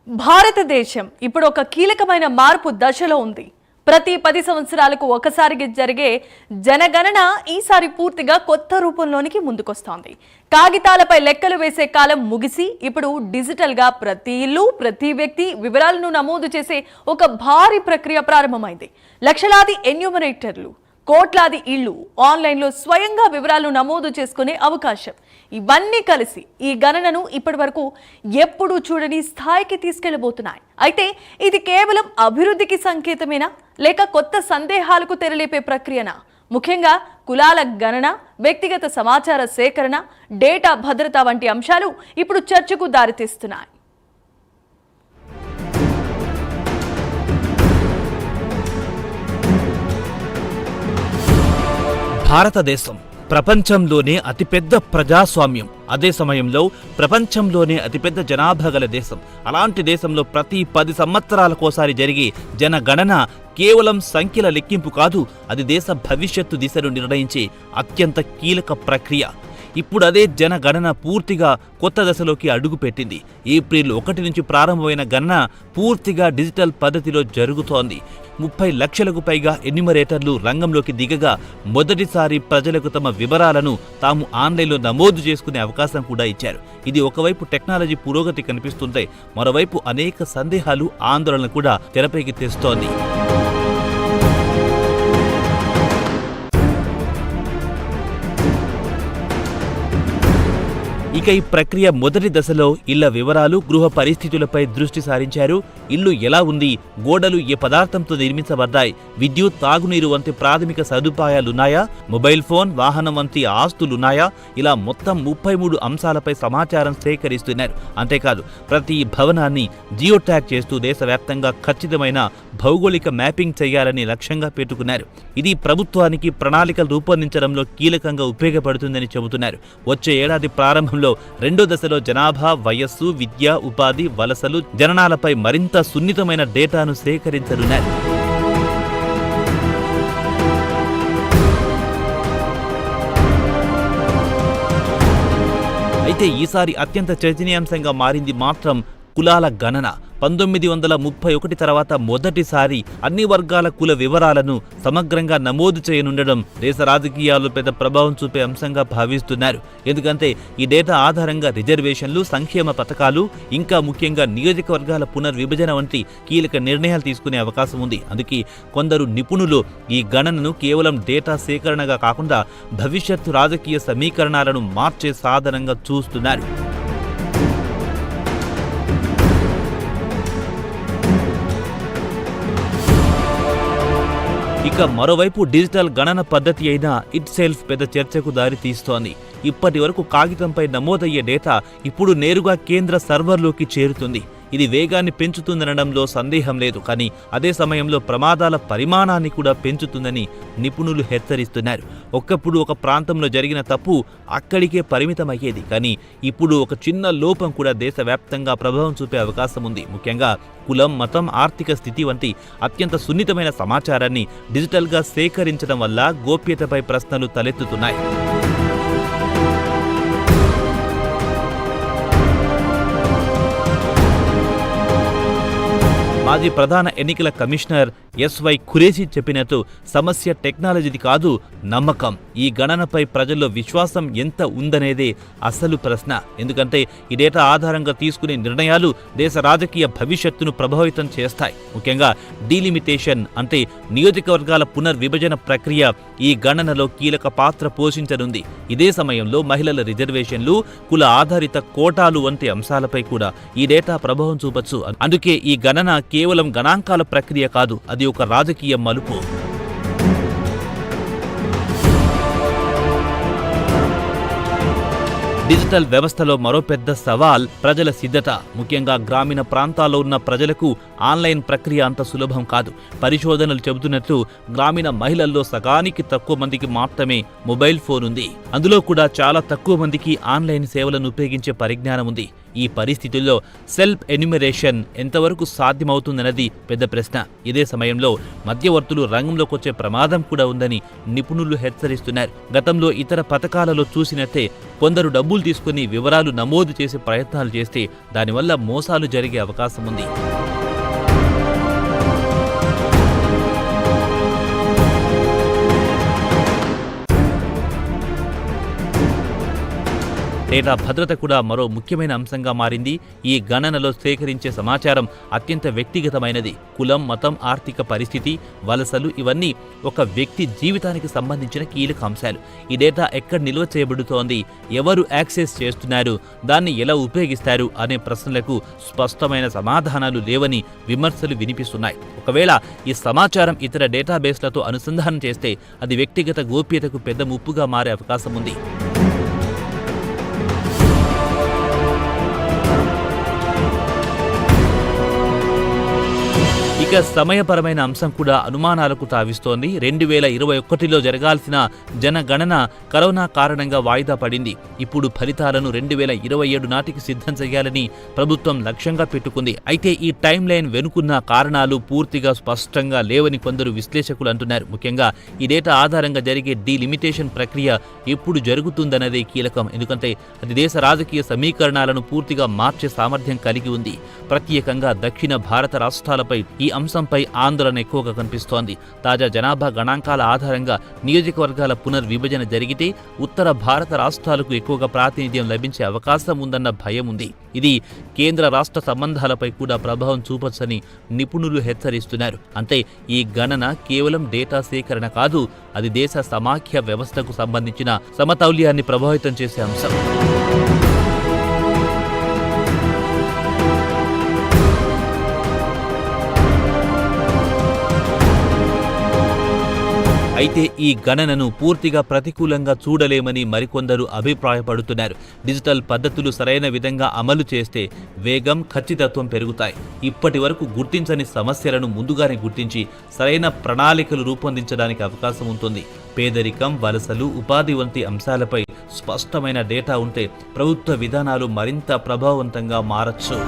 భారతదేశం ఇప్పుడు ఒక కీలకమైన మార్పు దశలో ఉంది. ప్రతి 10 సంవత్సరాలకు ఒకసారి జరిగే జనగణన ఈసారి పూర్తిగా కొత్త రూపంలోనికి ముందుకొస్తోంది. కాగితాలపై లెక్కలు వేసే కాలం ముగిసి ఇప్పుడు డిజిటల్ గా ప్రతి ఇల్లు, ప్రతి వ్యక్తి వివరాలను నమోదు చేసే ఒక భారీ ప్రక్రియ ప్రారంభమైంది. లక్షలాది ఎన్యూమరేటర్లు, కోట్లాది ఇళ్లు ఆన్లైన్లో స్వయంగా వివరాలను నమోదు చేసుకునే అవకాశం. ఇవన్నీ కలిసి ఈ గణనను ఇప్పటి వరకు ఎప్పుడూ చూడని స్థాయికి తీసుకెళ్లబోతున్నాయి. అయితే ఇది కేవలం అభివృద్ధికి సంకేతమేనా, లేక కొత్త సందేహాలకు తెరలేపే ప్రక్రియనా? ముఖ్యంగా కులాల గణన, వ్యక్తిగత సమాచార సేకరణ, డేటా భద్రత వంటి అంశాలు ఇప్పుడు చర్చకు దారితీస్తున్నాయి. భారతదేశం ప్రపంచంలోనే అతిపెద్ద ప్రజాస్వామ్యం, అదే సమయంలో ప్రపంచంలోనే అతిపెద్ద జనాభా గల దేశం. అలాంటి దేశంలో ప్రతి 10 సంవత్సరాలకోసారి జరిగే జనగణన కేవలం సంఖ్యల లెక్కింపు కాదు, అది దేశ భవిష్యత్తు దిశను నిర్ణయించే అత్యంత కీలక ప్రక్రియ. ఇప్పుడు అదే జనగణన పూర్తిగా కొత్త దశలోకి అడుగుపెట్టింది. ఏప్రిల్ 1 నుంచి ప్రారంభమైన గణన పూర్తిగా డిజిటల్ పద్ధతిలో జరుగుతోంది. 30 లక్షలకు పైగా ఎన్యూమరేటర్లు రంగంలోకి దిగగా మొదటిసారి ప్రజలకు తమ వివరాలను తాము ఆన్లైన్లో నమోదు చేసుకునే అవకాశం కూడా ఇచ్చారు. ఇది ఒకవైపు టెక్నాలజీ పురోగతి కనిపిస్తుంటే, మరోవైపు అనేక సందేహాలు, ఆందోళనలు కూడా తెరపైకి తెస్తోంది. ఇక ఈ ప్రక్రియ మొదటి దశలో ఇళ్ల వివరాలు, గృహ పరిస్థితులపై దృష్టి సారించారు. ఇల్లు ఎలా ఉంది, గోడలు ఏ పదార్థంతో నిర్మించబడ్డాయి, విద్యుత్, తాగునీరు వంటి ప్రాథమిక సదుపాయాలున్నాయా, మొబైల్ ఫోన్, వాహనం వంటి ఆస్తులున్నాయా, ఇలా మొత్తం 33 అంశాలపై సమాచారం సేకరిస్తున్నారు. అంతేకాదు ప్రతి భవనాన్ని జియో ట్యాగ్ చేస్తూ దేశవ్యాప్తంగా ఖచ్చితమైన భౌగోళిక మ్యాపింగ్ చేయాలని లక్ష్యంగా పెట్టుకున్నారు. ఇది ప్రభుత్వానికి ప్రణాళికలు రూపొందించడంలో కీలకంగా ఉపయోగపడుతుందని చెబుతున్నారు. వచ్చే ఏడాది ప్రారంభంలో రెండో దశలో జనాభా, వయస్సు, విద్య, ఉపాధి, వలసలు, జననాలపై మరింత సున్నితమైన డేటాను సేకరించనున్నారు. అయితే ఈసారి అత్యంత చర్చనీయాంశంగా మారింది మాత్రం కులాల గణన. 1931 తర్వాత మొదటిసారి అన్ని వర్గాల కుల వివరాలను సమగ్రంగా నమోదు చేయనుండడం దేశ రాజకీయాల్లో పెద్ద ప్రభావం చూపే అంశంగా భావిస్తున్నారు. ఎందుకంటే ఈ డేటా ఆధారంగా రిజర్వేషన్లు, సంక్షేమ పథకాలు, ఇంకా ముఖ్యంగా నియోజకవర్గాల పునర్విభజన వంటి కీలక నిర్ణయాలు తీసుకునే అవకాశం ఉంది. అందుకే కొందరు నిపుణులు ఈ గణనను కేవలం డేటా సేకరణగా కాకుండా భవిష్యత్తు రాజకీయ సమీకరణాలను మార్చే సాధనంగా చూస్తున్నారు. ఇక మరోవైపు డిజిటల్ గణన పద్ధతి అయిన ఇట్ సెల్ఫ్ పెద్ద చర్చకు దారి తీస్తోంది. ఇప్పటి వరకు కాగితంపై నమోదయ్యే డేటా ఇప్పుడు నేరుగా కేంద్ర సర్వర్లోకి చేరుతుంది. ఇది వేగాన్ని పెంచుతుందనడంలో సందేహం లేదు. కానీ అదే సమయంలో ప్రమాదాల పరిమాణాన్ని కూడా పెంచుతుందని నిపుణులు హెచ్చరిస్తున్నారు. ఒకప్పుడు ఒక ప్రాంతంలో జరిగిన తప్పు అక్కడికే పరిమితమయ్యేది. కానీ ఇప్పుడు ఒక చిన్న లోపం కూడా దేశవ్యాప్తంగా ప్రభావం చూపే అవకాశం ఉంది. ముఖ్యంగా కులం, మతం, ఆర్థిక స్థితి వంటి అత్యంత సున్నితమైన సమాచారాన్ని డిజిటల్గా సేకరించడం వల్ల గోప్యతపై ప్రశ్నలు తలెత్తుతున్నాయి. మాజీ ప్రధాన ఎన్నికల కమిషనర్ ఎస్వై ఖురేషీ చెప్పినట్టు సమస్య టెక్నాలజీది కాదు, నమ్మకం. ఈ గణనపై ప్రజల్లో విశ్వాసం ఎంత ఉందనేదే అసలు ప్రశ్న. ఎందుకంటే ఈ డేటా ఆధారంగా తీసుకునే నిర్ణయాలు దేశ రాజకీయ భవిష్యత్తును ప్రభావితం చేస్తాయి. ముఖ్యంగా డీలిమిటేషన్ అంటే నియోజకవర్గాల పునర్విభజన ప్రక్రియ ఈ గణనలో కీలక పాత్ర పోషించనుంది. ఇదే సమయంలో మహిళల రిజర్వేషన్లు, కుల ఆధారిత కోటాలు వంటి అంశాలపై కూడా ఈ డేటా ప్రభావం చూపొచ్చు. అందుకే ఈ గణన కేవలం గణాంకాల ప్రక్రియ కాదు, అది ఒక రాజకీయ మలుపు. డిజిటల్ వ్యవస్థలో మరో పెద్ద సవాల్ ప్రజల సిద్ధత. ముఖ్యంగా గ్రామీణ ప్రాంతాల్లో ఉన్న ప్రజలకు ఆన్లైన్ ప్రక్రియ అంత సులభం కాదు. పరిశోధనలు చెబుతున్నట్లు గ్రామీణ మహిళల్లో సగానికి తక్కువ మందికి మాత్రమే మొబైల్ ఫోన్ ఉంది. అందులో కూడా చాలా తక్కువ మందికి ఆన్లైన్ సేవలను ఉపయోగించే పరిజ్ఞానం ఉంది. ఈ పరిస్థితుల్లో సెల్ఫ్ ఎన్యూమరేషన్ ఎంతవరకు సాధ్యమవుతుందన్నది పెద్ద ప్రశ్న. ఇదే సమయంలో మధ్యవర్తులు రంగంలోకి వచ్చే ప్రమాదం కూడా ఉందని నిపుణులు హెచ్చరిస్తున్నారు. గతంలో ఇతర పథకాలలో చూసినట్టే కొందరు డబ్బులు తీసుకుని వివరాలు నమోదు చేసే ప్రయత్నాలు చేస్తే దానివల్ల మోసాలు జరిగే అవకాశం ఉంది. డేటా భద్రత కూడా మరో ముఖ్యమైన అంశంగా మారింది. ఈ గణనలో సేకరించే సమాచారం అత్యంత వ్యక్తిగతమైనది. కులం, మతం, ఆర్థిక పరిస్థితి, వలసలు ఇవన్నీ ఒక వ్యక్తి జీవితానికి సంబంధించిన కీలక అంశాలు. ఈ డేటా ఎక్కడ నిల్వ చేయబడుతోంది, ఎవరు యాక్సెస్ చేస్తున్నారు, దాన్ని ఎలా ఉపయోగిస్తారు అనే ప్రశ్నలకు స్పష్టమైన సమాధానాలు లేవని విమర్శలు వినిపిస్తున్నాయి. ఒకవేళ ఈ సమాచారం ఇతర డేటాబేస్లతో అనుసంధానం చేస్తే అది వ్యక్తిగత గోప్యతకు పెద్ద ముప్పుగా మారే అవకాశం ఉంది. ఇక సమయపరమైన అంశం కూడా అనుమానాలకు తావిస్తోంది. 2021లో జరగాల్సిన జనగణన కరోనా కారణంగా వాయిదా పడింది. ఇప్పుడు ఫలితాలను 2027 నాటికి సిద్ధం చేయాలని ప్రభుత్వం లక్ష్యంగా పెట్టుకుంది. అయితే ఈ టైం లైన్ వెనుకున్న కారణాలు పూర్తిగా స్పష్టంగా లేవని కొందరు విశ్లేషకులు అంటున్నారు. ముఖ్యంగా ఈ డేటా ఆధారంగా జరిగే డీలిమిటేషన్ ప్రక్రియ ఎప్పుడు జరుగుతుందన్నదే కీలకం. ఎందుకంటే అది దేశ రాజకీయ సమీకరణాలను పూర్తిగా మార్చే సామర్థ్యం కలిగి ఉంది. ప్రత్యేకంగా దక్షిణ భారత రాష్ట్రాలపై ఈ అంశంపై ఆందోళన ఎక్కువగా కనిపిస్తోంది. తాజా జనాభా గణాంకాల ఆధారంగా నియోజకవర్గాల పునర్విభజన జరిగితే ఉత్తర భారత రాష్ట్రాలకు ఎక్కువగా ప్రాతినిధ్యం లభించే అవకాశం ఉందన్న భయం ఉంది. ఇది కేంద్ర రాష్ట్ర సంబంధాలపై కూడా ప్రభావం చూపొచ్చని నిపుణులు హెచ్చరిస్తున్నారు. అంటే ఈ గణన కేవలం డేటా సేకరణ కాదు, అది దేశ సమాఖ్య వ్యవస్థకు సంబంధించిన సమతౌల్యాన్ని ప్రభావితం చేసే అంశం. అయితే ఈ గణనను పూర్తిగా ప్రతికూలంగా చూడలేమని మరికొందరు అభిప్రాయపడుతున్నారు. డిజిటల్ పద్ధతులు సరైన విధంగా అమలు చేస్తే వేగం, ఖచ్చితత్వం పెరుగుతాయి. ఇప్పటి వరకు గుర్తించని సమస్యలను ముందుగానే గుర్తించి సరైన ప్రణాళికలు రూపొందించడానికి అవకాశం ఉంటుంది. పేదరికం, వలసలు, ఉపాధి వంటి అంశాలపై స్పష్టమైన డేటా ఉంటే ప్రభుత్వ విధానాలు మరింత ప్రభావవంతంగా మారచ్చు.